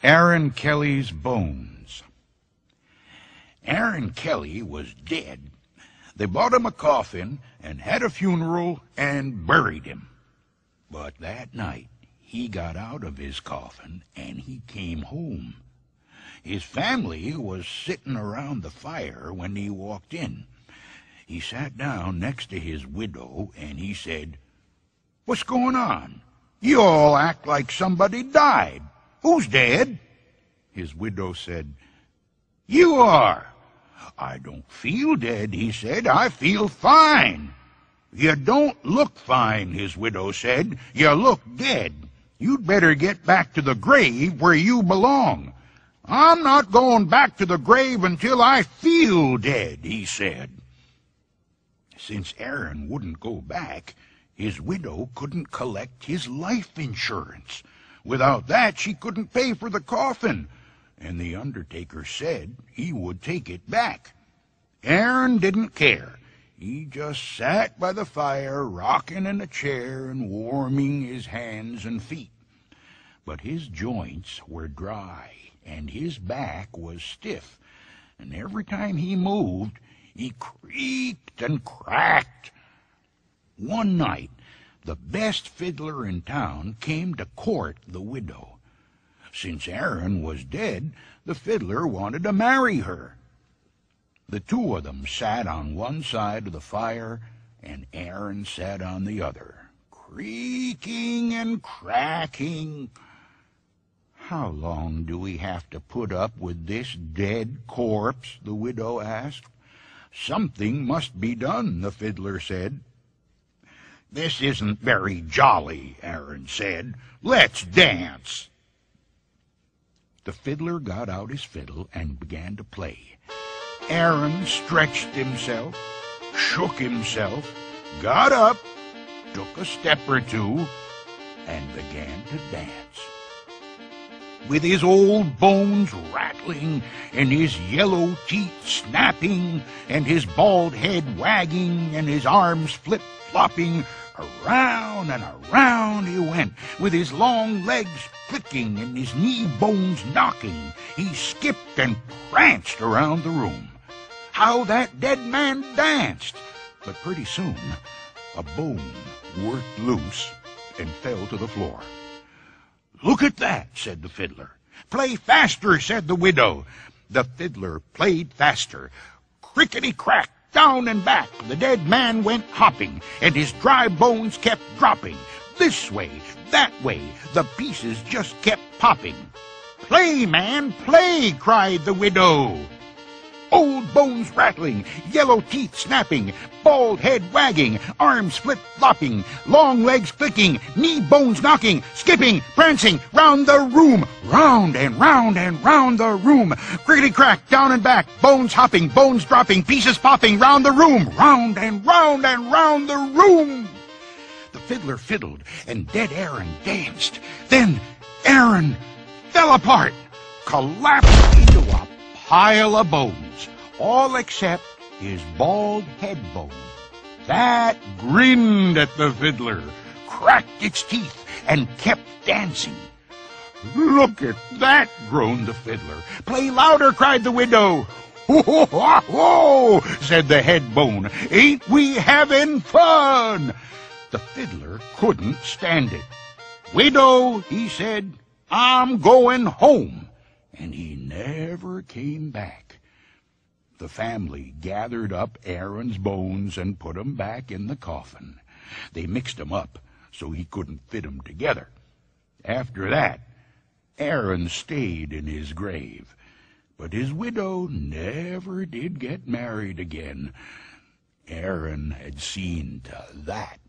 Arron Kelly's bones. Arron Kelly was dead. They bought him a coffin and had a funeral and buried him. But that night he got out of his coffin and he came home. His family was sitting around the fire when he walked in. He sat down next to his widow and he said, "What's going on? You all act like somebody died. Who's dead?" His widow said, "You are." "I don't feel dead," he said. "I feel fine." "You don't look fine," his widow said. "You look dead. You'd better get back to the grave where you belong." "I'm not going back to the grave until I feel dead," he said. Since Arron wouldn't go back, his widow couldn't collect his life insurance. Without that, she couldn't pay for the coffin, and the undertaker said he would take it back. Arron didn't care. He just sat by the fire, rocking in a chair and warming his hands and feet. But his joints were dry, and his back was stiff, and every time he moved, he creaked and cracked. One night, the best fiddler in town came to court the widow. Since Arron was dead, the fiddler wanted to marry her. The two of them sat on one side of the fire, and Arron sat on the other, creaking and cracking. "How long do we have to put up with this dead corpse?" the widow asked. "Something must be done," the fiddler said. "This isn't very jolly," Arron said. "Let's dance." The fiddler got out his fiddle and began to play. Arron stretched himself, shook himself, got up, took a step or two, and began to dance. With his old bones rattling, and his yellow teeth snapping, and his bald head wagging, and his arms flip-flopping, around and around he went, with his long legs clicking and his knee bones knocking. He skipped and pranced around the room. How that dead man danced! But pretty soon a bone worked loose and fell to the floor. "Look at that," said the fiddler. "Play faster," said the widow. The fiddler played faster. Crickety-crack, down and back, the dead man went hopping, and his dry bones kept dropping. This way, that way, the pieces just kept popping. "Play, man, play!" cried the widow. Old bones rattling, yellow teeth snapping, bald head wagging, arms flip-flopping, long legs clicking, knee bones knocking, skipping, prancing, round the room, round and round and round the room, crickety-crack, down and back, bones hopping, bones dropping, pieces popping, round the room, round and round and round the room. The fiddler fiddled, and dead Arron danced. Then Arron fell apart, collapsed into a pile of bones, all except his bald head bone. That grinned at the fiddler, cracked its teeth, and kept dancing. "Look at that," groaned the fiddler. "Play louder," cried the widow. "Ho, ho, ho, ho," said the head bone. "Ain't we having fun?" The fiddler couldn't stand it. "Widow," he said, "I'm going home." And he never came back. The family gathered up Arron's bones and put 'em back in the coffin. They mixed 'em up so he couldn't fit 'em together. After that, Arron stayed in his grave, but his widow never did get married again. Arron had seen to that.